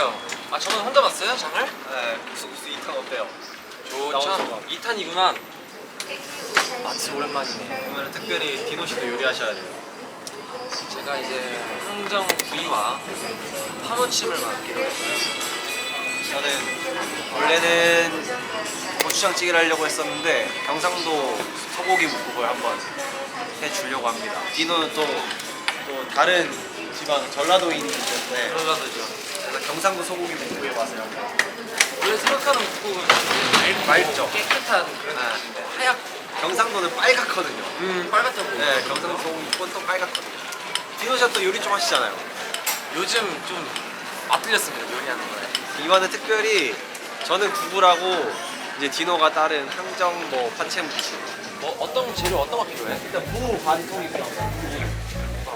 그니까요. 아 저는 혼자 봤어요 장을? 네, 쿡스쿠스 2탄 어때요? 좋죠. 2탄이구만. 맛이 오랜만이네. 오늘은 특별히 디노 씨도 요리하셔야 돼요. 제가 이제 항정 구이와 파무침을 맡기로 했어요. 저는 원래는 고추장찌개를 하려고 했었는데 경상도 소고기 묵국을 한번 해주려고 합니다. 디노는 또 다른 지방 전라도인이기 때문에 전라도죠. 그래서 경상도 소고기 묵국의 맛을 한번. 원래 생각하는 묵국은 맑죠? 깨끗한 그런 네. 느낌인데 하얗고 경상도는 빨갛거든요. 빨갛다고. 네, 경상도 소고기 묵국은 또 빨갛거든요. 디노 씨가 또 요리 좀 하시잖아요. 요즘 좀 맛들렸습니다 요리하는 거에. 이번에 특별히 저는 구글하고 이제 디노가 따른 항정 뭐 파채 무침. 뭐 어떤 재료 어떤 거 필요해? 일단 무 반통이 필요합니다.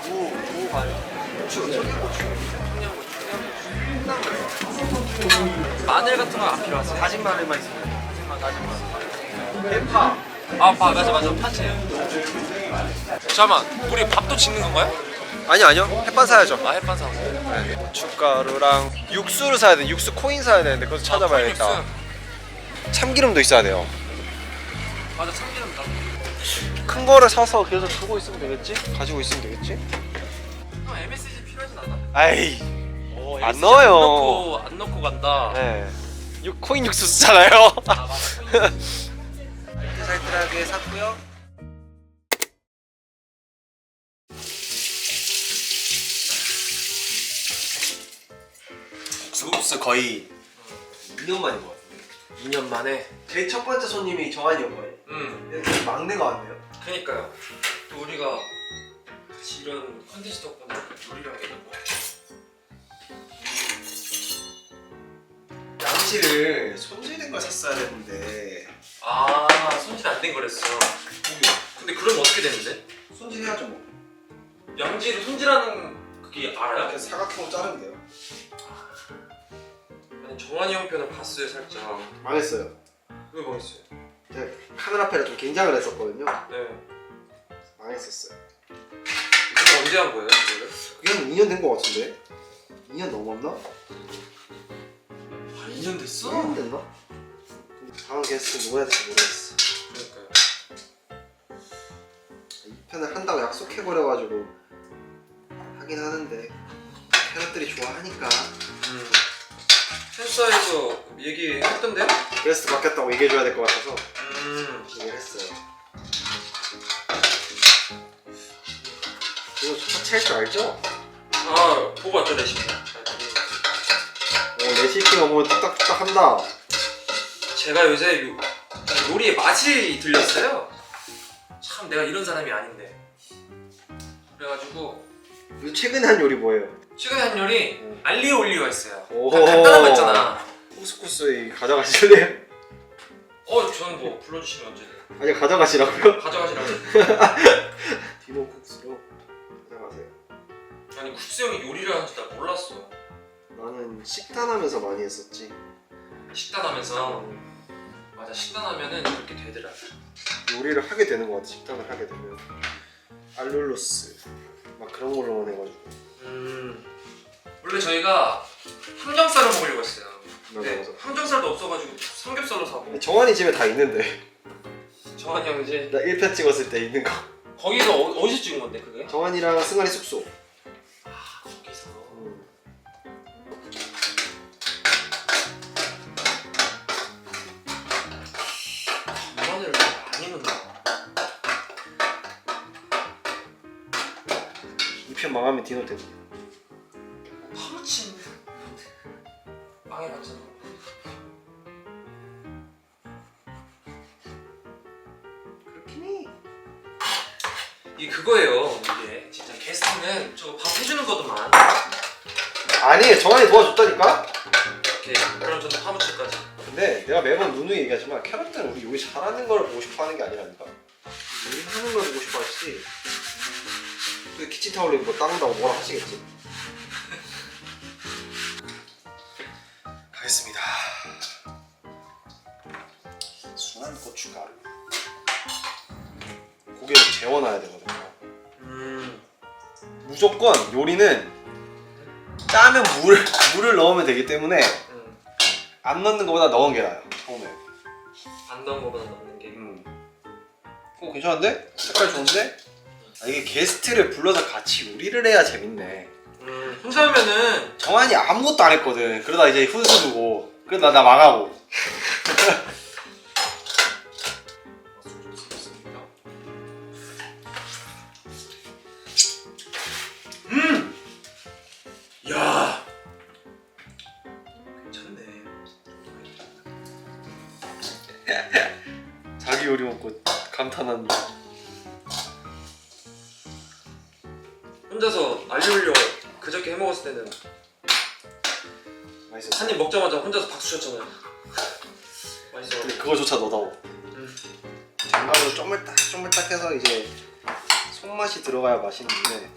무 반. 고추, 청양고추. 마늘 같은 거 안 필요하세요? 다진 마늘만 있으면 다진 마늘. 대파. 아 맞아 파채. 잠깐만 우리 밥도 짓는 건가요? 아니요 햇반 사야죠. 아 햇반 사고. 네. 고춧가루랑 육수를 사야 돼. 육수 코인 사야 되는데 그것도 찾아봐야겠다. 참기름도 있어야 돼요. 맞아 참기름 나. 큰 거를 사서 계속 두고 있으면 되겠지? 가지고 있으면 되겠지? 형 MSG 필요하진 않아? 아이 오, 안 MSG 넣어요. 안 넣고 간다. 네. 코인 육수 쓰잖아요. 아 맞아. 살뜰하게 샀고요. 쿡스쿱스 거의 2년 만인 것 같은데. 2년 만에. 제일 첫 번째 손님이 정한이었거든요. 이렇게 막내가 왔네요. 그니까요. 또 우리가 같이 이런 컨텐츠 덕분에 요리를 하게 되고. 양치를 손질된 걸 샀어야 되는데. 아 손질 안 된 거랬어. 근데 그럼 어떻게 되는데? 손질해야죠 뭐. 양지를 손질하는 그게 알아요? 그냥 사각형으로 자르면 돼요. 아니 정환이 형 편을 봤어요 살짝. 망했어요. 왜 망했어요? 제가 카메라 앞에 좀 긴장을 했었거든요. 네. 망했었어요. 그거 언제 한 거예요 그거를? 그게 한 2년 된 것 같은데? 2년 넘었나? 아 2년 됐어? 2년 됐나? 다음 게스트 누구 해야 될지 모르겠어. 그러니까요. 이 편을 한다고 약속해버려가지고 하긴 하는데 캐럿들이 좋아하니까. 팬사에서 얘기했던데? 게스트 바뀌었다고 얘기해줘야 될 것 같아서 얘기를 했어요. 이거 파채 할 줄 알죠? 아 보고 왔죠 레시피. 오, 레시피가 뭐 뚝딱뚝딱 한다. 제가 요새 요리에 맛이 들렸어요. 참 내가 이런 사람이 아닌데. 그래가지고 이거 최근에 한 요리 뭐예요? 최근에 한 요리 알리오 올리오가 있어요. 오. 간단한 거 있잖아. 쿡스쿠스 가져가실래요? 저는 뭐 불러주시면 언제든 아니 가져가시라고요? 가져가시라고. 디노 쿡스로 가져가세요. 아니 쿡스 형이 요리를 하는지 나 몰랐어. 나는 식단하면서 많이 했었지. 식단하면서. 맞아 식단하면은 그렇게 되더라. 요리를 하게 되는 것 같아. 식단을 하게 되면 알룰로스 막 그런 걸로만 해가지고. 원래 저희가 항정살을 먹으려고 했어요. 맞아. 항정살도 없어가지고 삼겹살로 사고. 정환이 집에 다 있는데. 정환이 형 이제 나 1편 찍었을 때 있는 거. 거기서 어디서 찍은 건데 그게? 정환이랑 승환이 숙소. 아 거기서. 마늘을 많이 넣나? 2편 망하면 디노 때문에. 파무침 망해봤잖아. 그렇긴 해. 이게 그거예요. 이게 진짜 게스트는 저거 밥 해주는 거더만. 아니 정환이 도와줬다니까? 오케이 그럼 저는 파무침까지. 근데 내가 매번 누누이 얘기하지만 캐럿들은 우리 요리 잘하는 걸 보고 싶어 하는 게 아니라니까. 요리하는 걸 보고 싶어 하시지. 그 키친타올로 뭐 닦는다고 뭐라 하시겠지. 가겠습니다. 순한 고춧가루. 고기를 재워놔야 되거든요. 무조건 요리는 짜면 물을 넣으면 되기 때문에 안 넣는 것보다 넣은 게 나아요. 처음에. 안 넣은 거보다 넣는 게. 괜찮은데? 색깔 좋은데? 아, 이게 게스트를 불러서 같이 요리를 해야 재밌네. 혼자 하면은 정한이 아무것도 안 했거든. 그러다 이제 훈수 두고 그러다 나 망하고. 야, 괜찮네. 자기 요리 먹고 감탄한다. 혼자서 알리올려 그저께 해 먹었을 때는 맛있었어. 한 입 먹자마자 혼자서 박수 쳤잖아요. 맛있어. 근데 그거조차 너다워. 장갑으로 쪼물딱 해서 이제 손맛이 들어가야 맛있는데.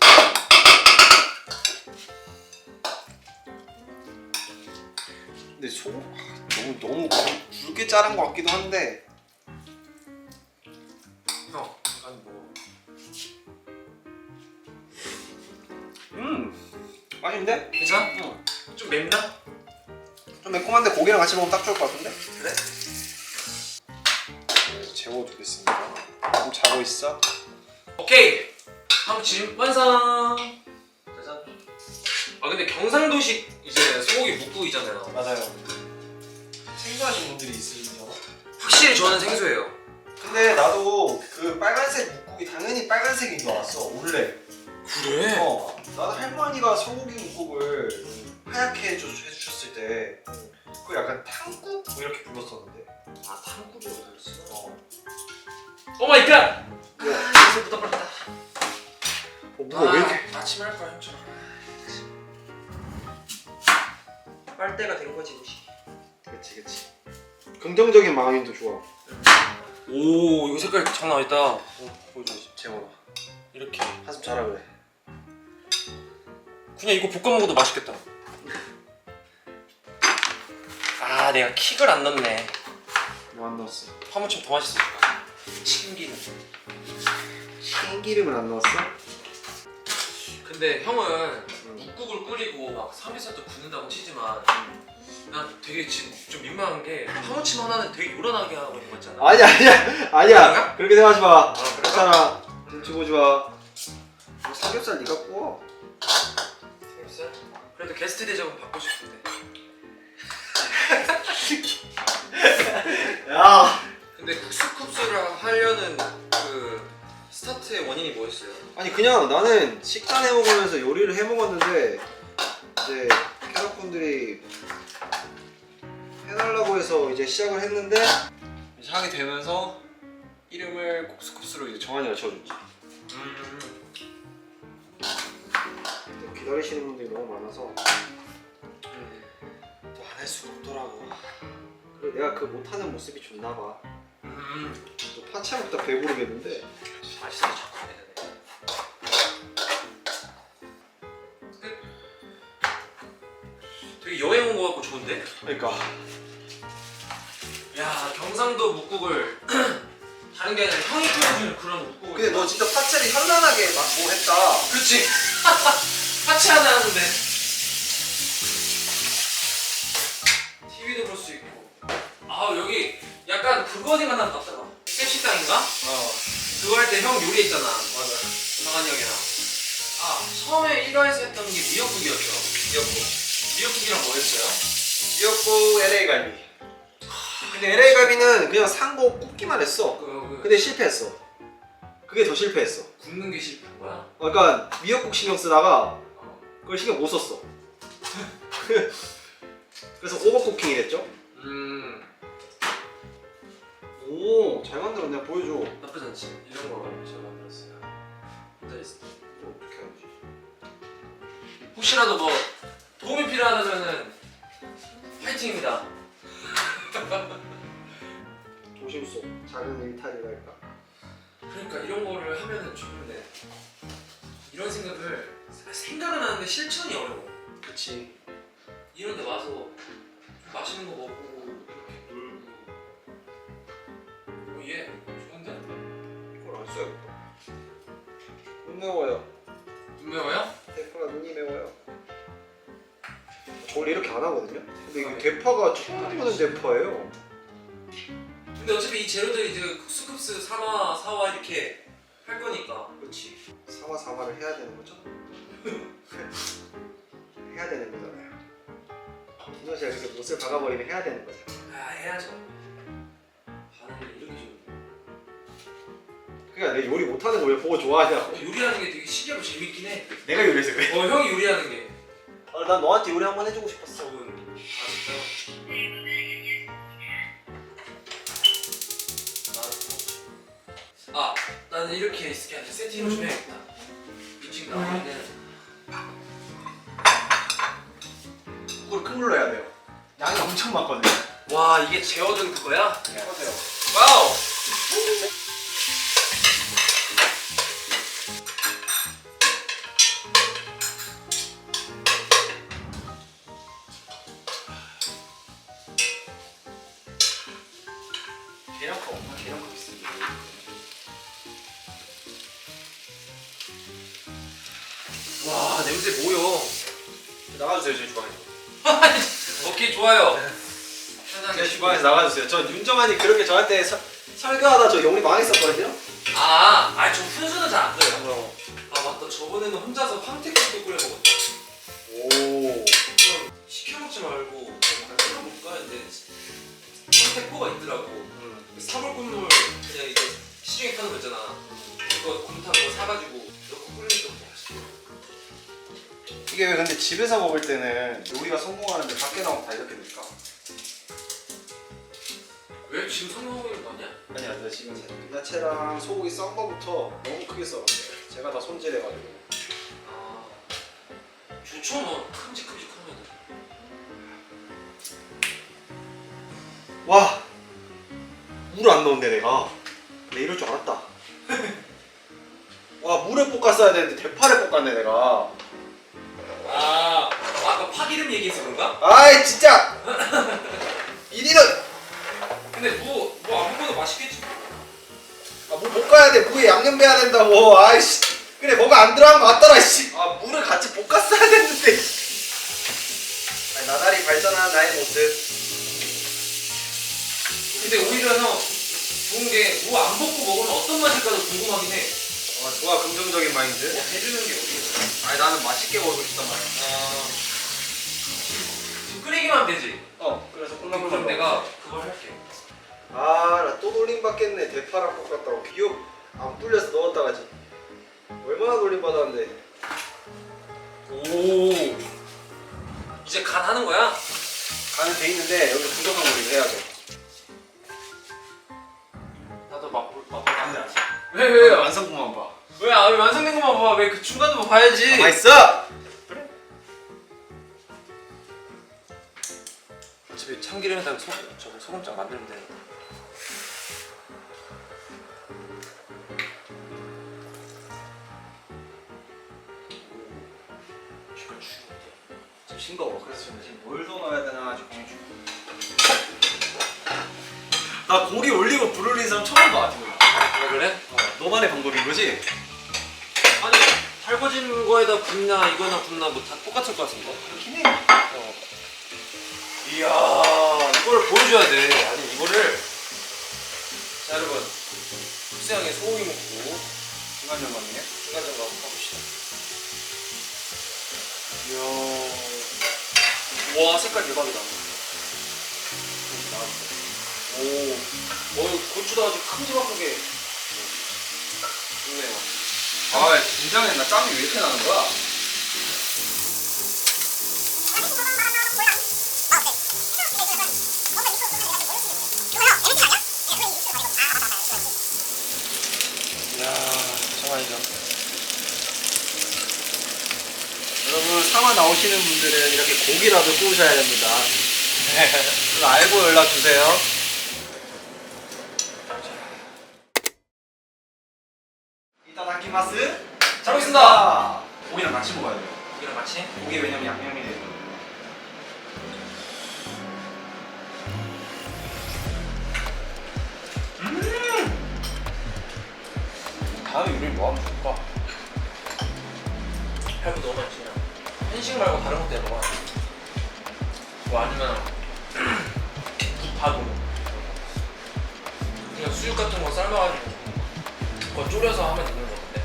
근데 너무 굵게 자른 것 같기도 한데. 형, 약간 뭐 맛있는데? 괜찮아? 좀 맵나? 좀 매콤한데 고기랑 같이 먹으면 딱 좋을 것 같은데? 그래? 재워두겠습니다. 좀 자고 있어? 오케이! 삼침 완성! 짜잔. 아 근데 경상도식 이제 소고기 묵국이잖아요. 맞아요. 생소하신 분들이 있으시죠? 확실히 저는 생소해요. 근데 나도 그 빨간색 묵국이 당연히 빨간색인 줄 알았어, 원래. 그래? 나도 할머니가 소고기 묵국을 하얗게 해주셨을 때 그거 약간 탕국? 뭐 이렇게 불렀었는데. 아 탕국이라고 들었어? 오 마이 갓! 이제부터 빨랐다. 뭐가 왜 이렇게 아침 할 거야 형처럼. 빨대가 된 거지 옷이. 그치 긍정적인 마음도 좋아. 오 이거 색깔 장난 아니다. 보여줘야지. 재원아 이렇게 한숨 자라 그래. 그냥 이거 볶아 먹어도 맛있겠다. 아 내가 킥을 안 넣네. 뭐 안 넣었어? 파무침 더 맛있으니까. 참기름. 참기름을 안 넣었어? 근데 형은 묵국을 끓이고 막 3일살도 굽는다고 치지만 난 되게 지금 좀 민망한 게 파무침 하나는 되게 요란하게 하고 있는 거 있잖아. 아니야 그런가? 그렇게 생각하지 마. 그럴까? 괜찮아. 눈치 보지 마. 삼겹살 네가 구워. 삼겹살? 그래도 게스트 대접은 받고 싶은데. 야. 근데 쿡스쿱스를 하려는 그 스타트의 원인이 뭐였어요? 아니 그냥 나는 식단 해 먹으면서 요리를 해 먹었는데 이제 캐럿분들이 해달라고 해서 이제 시작을 했는데 이제 하게 되면서 이름을 쿡스쿱스로 이제 정한이가 지어줬지. 또 기다리시는 분들이 너무 많아서 또 안 할 수가 없더라고. 그리고 내가 그 못하는 모습이 좋나봐. 또 파채 먹다 배부르겠는데. 맛있어 자꾸 되네. 되게 여행 온 거 같고 좋은데? 그러니까 야 경상도 묵국을 다른 게 아니라 형이 끓여주는 그런 묵국을. 근데 너 진짜 파채를 현란하게 막 뭐 했다. 그치? 파채 하나 하는데 TV도 볼 수 있고. 아 여기 약간 그거 생각나는 것 같다. 캡식당인가? 그거 할 때 형 요리했잖아. 맞아. 정한이 형이랑. 아 처음에 1화에서 했던 게 미역국이었죠. 미역국이랑 뭐 했어요? 미역국 LA 갈비. 근데 LA 갈비는 그냥 산 거 굽기만 했어. 근데 실패했어. 그게 더 실패했어. 굽는 게 실패한 거야? 그러니까 미역국 신경 쓰다가 그걸 신경 못 썼어. 그래서 오버쿠킹이 됐죠. 오, 잘 만들었네. 내가 보여줘. 나쁘지 않지. 이런 거 잘 만들었어요. 혼자 있을 때. 어떻게 하지? 혹시라도 뭐 도움이 필요하다면은 파이팅입니다. 조심속. 작은 일탈이랄까. 그러니까 이런 거를 하면은 좋은데 이런 생각은 하는데 실천이 어려워. 그치. 이런 데 와서 좀 맛있는 거 먹고 이렇게 놀고. 얘 좋은데? 이걸 안 써야겠다. 눈 매워요. 눈 매워요? 대표가 눈이 매워요. 이렇게 안 하거든요. 근데 이게 대파가 처음 보는 대파예요. 근데 어차피 이 재료들 이제 쿡스쿱스 사와 이렇게 할 거니까. 그렇지. 사와를 해야 되는 거죠? 해야 되는 거잖아요. 디노 씨가 이렇게 못을 박아버리면 해야 되는 거죠. 아 해야죠. 반응이 이렇게 좋은데. 그러니까 내 요리 못하는 거 왜 보고 좋아하냐고. 요리하는 게 되게 신기하고 재밌긴 해. 내가 요리해서 그래. 형이 요리하는 게. 난 너한테 요리 한번 해주고 싶었어. 아 진짜요? 아 나는 이렇게 있을 게 아니라 세팅을 좀 해야겠다. 지금 나오면은 그걸 큰 걸로 해야 돼요. 양이 엄청 많거든요. 와 이게 재워둔 그거야? 네. 해보세요. 와우! 계량컵 없나? 계량컵 있습니다. 와 냄새 뭐요? 나가주세요, 제 주방에서. 오케이 좋아요. 제 주방에서 나가주세요. 저 윤정환이 그렇게 저한테 설교하다 저 용리 망했었거든요. 저 훈수는 잘 안 돼요. 아 맞다 저번에는 혼자서 황태국도 끓여 먹었다. 오. 좀 시켜 먹지 말고 좀 끓여 먹을까 했는데 황태국가 있더라고. 사골국물 그냥 이제 시중에 파는 거 있잖아. 그거 곰탕 거 사가지고 넣고 끓이니까 맛있어. 이게 왜 근데 집에서 먹을 때는 요리가 성공하는데 밖에 나오면 다 이렇게 될까? 왜 지금 성공하는 거 아니야? 아니야, 나 지금 야채랑 소고기 썬 거부터 너무 크게 썰었어요. 제가 다 손질해가지고. 좋죠 뭐 큼직큼직하면. 와! 물 안 넣었네 내가. 내가 이럴 줄 알았다. 와, 물에 볶았어야 되는데 대파를 볶았네 내가. 아까 파기름 얘기해서 그런가? 아이 진짜! 이리는! 근데 뭐 아무거나 맛있겠지. 물 볶아야 돼. 무에 양념 배야 된다고. 아이씨. 그래 뭐가 안 들어간 거 같더라 씨. 물을 같이 볶았어야 됐는데. 아니, 나날이 발전하는 나의 모습. 근데 오히려 형 좋은 게 뭐 안 볶고 먹으면 어떤 맛일까도 궁금하긴 해. 좋아, 긍정적인 마인드. 해주는 게 오히려. 아니 나는 맛있게 먹고 싶단 말이야. 지금 끓이기만 하면 되지. 그래서 그럼 내가 그걸 할게. 나 또 놀림 받겠네. 대파랑 볶았다고 기억 안 불려서 넣었다가지. 얼마나 놀림 받았는데. 오. 이제 간 하는 거야? 간은 돼 있는데 여기 부족한 거 우리가 해야 돼. 나도 맛볼 안 돼. 왜요? 완성품만 봐. 왜 완성된 것만 봐? 왜 그 중간도 뭐 봐야지? 맛있어. 그래? 어차피 참기름에다가 소금장 만들면 되니까. 좀 싱거워. 그래서 지금 뭘 더 넣어야 되나 아주 고민 중. 나 고기 올리고 불 올리는 사람 처음 봐. 왜 그래? 너만의 방법인 거지? 아니 달궈진 거에다 굽나 이거나 굽나 뭐 다 똑같을 것 같은데? 그렇긴 해. 이야 이걸 보여줘야 돼. 아니 이거를 자 여러분 쿡스형의 소고기 먹고 중간 점검이네. 중간 점검 한번 해봅시다. 이야 와 색깔 대박이다. 오 고추도 아주 큼지막하게 좋네요. 긴장해. 나 땀이 왜 이렇게 나는 거야? 이야 정말이죠. 여러분 사마 나오시는 분들은 이렇게 고기라도 구우셔야 됩니다. 그거 알고 연락 주세요. 이타다키마스. 잘 먹겠습니다. 고기랑 같이 먹어야 돼요. 고기랑 같이? 고기 왜냐면 양념이 돼요. 다음에 우리 뭐 하면 좋을까? 할거 너무 많지. 한식 말고 다른 것도 해봐. 뭐 아니면 붓파도 그냥 수육 같은 거 삶아가지고 그거 졸여서 하면 되는 거 같은데.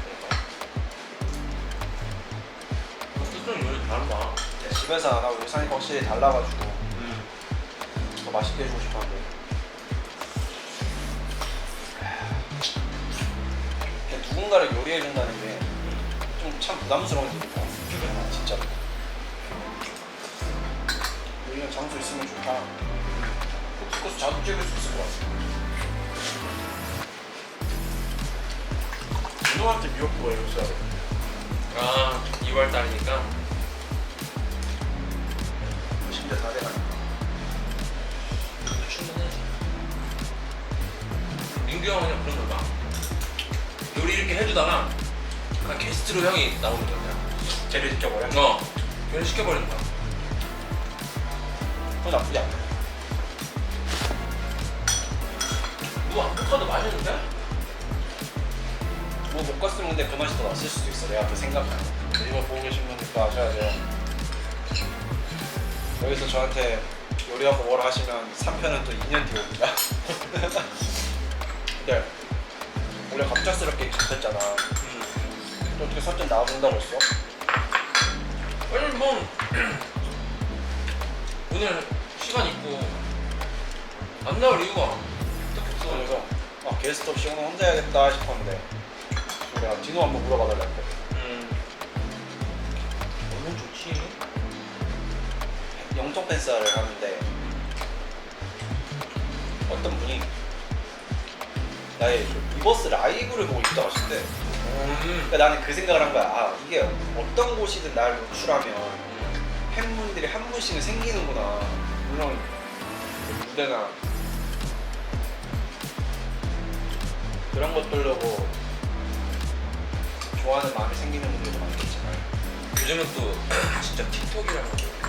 뜻은 요리 다르다. 집에서 안 하고 요리 사니까 확실히 달라가지고 더 맛있게 해주고 싶었는데 누군가를 요리해준다는 게 좀 참 부담스러운 일이다. 진짜 이런 장소 있으면 좋다. 쿡스쿠스 자주 찍을 수 있을 것 같아. 디노한테 미역국을 해줬어야 돼. 아 2월달이니까 심지어 다 돼가니까. 충분해. 민규 형은 그냥 그런 걸 봐. 요리 이렇게 해주다가 그냥 게스트로 형이 나오는 거야. 재료 시켜버려? 그냥 시켜버리는 거야. 그건 나쁘지 않아. 뭐 안 볶아도 맛있는데? 뭐 못 갔으면 근데 그 맛이 더 났을 수도 있어. 내가 그 생각하는. 이거 보고 계신 분들도 아셔야 돼요. 여기서 저한테 요리하고 뭐라 하시면 3편은 또 2년 뒤에 옵니다. 근데 원래 갑작스럽게 잡혔잖아. 또 어떻게 설정 나와본다고 했어? 아니 뭐 오늘 시간 있고 안 나올 이유가 딱히 없어. 그래서 아, 게스트 없이 오늘 혼자 해야겠다 싶었는데 내가 디노 한번 물어봐달라 했거든. 너무 좋지. 영통 팬싸를 하는데 어떤 분이 나의 리버스 라이브를 보고 있다고 하시는데 그러니까 나는 그 생각을 한 거야. 아 이게 어떤 곳이든 날 노출하면 팬분들이 한 분씩은 생기는구나. 물론 그 무대나 그런 것들로 뭐 좋아하는 마음이 생기는 분들도 많겠지만 요즘은 또 진짜 틱톡이랑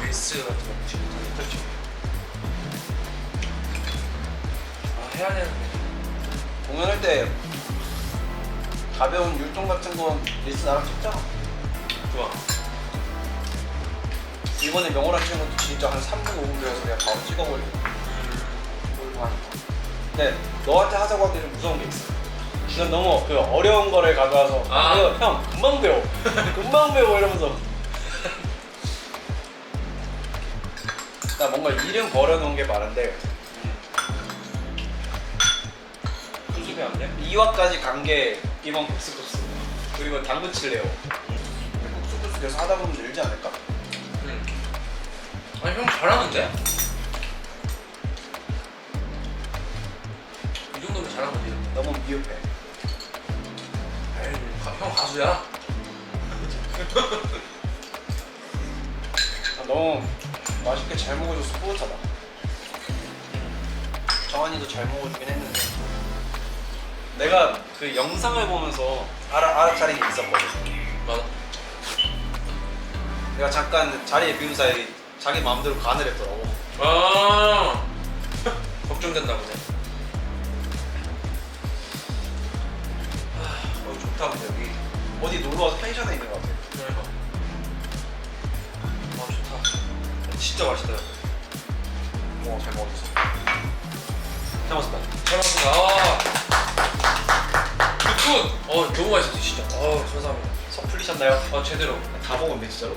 릴스 같은 거 찍고 그렇지. 아 해야 되는데. 공연할 때 가벼운 율동 같은 거 리스 나랑 찍잖아. 좋아. 이번에 명호랑 찍은 것도 진짜 한 3분 5분 배워서 그냥 바로 찍어버리고 하니까. 근데 너한테 하자고 하기엔 좀 무서운 게 있어. 넌 너무 그 어려운 거를 가져와서 형 금방 배워 금방 배워 이러면서 나 뭔가 이름 버려놓은 게 많은데 수습이 안 돼? 2화까지 간 게 이번 쿡스쿱스 그리고 당근 칠레오. 쿡스쿱스 계속 하다 보면 늘지 않을까? 아니 형 잘하는데? 이 정도면 잘한 거지. 너무 미흡해. 에이, 형 가수야? 아, 너무 맛있게 잘 먹어줘서 뿌듯하다. 정한이도 잘 먹어주긴 했는데 내가 그 영상을 보면서 알아차린 게 있었거든. 맞아. 내가 잠깐 자리에 비운 사이 자기 마음대로 간을 했더라고. 아 걱정된다 보네. 좋다. 근데 여기 어디 놀러와서 펜션에 있는 것 같아. 그러니까. 아 좋다. 진짜 맛있다. 잘 먹었어. 잘 먹었다. 잘 먹었습니다. 굿! 너무 맛있었어 진짜. 감사합니다. 속 풀리셨나요? 제대로. 다 먹었네 진짜로.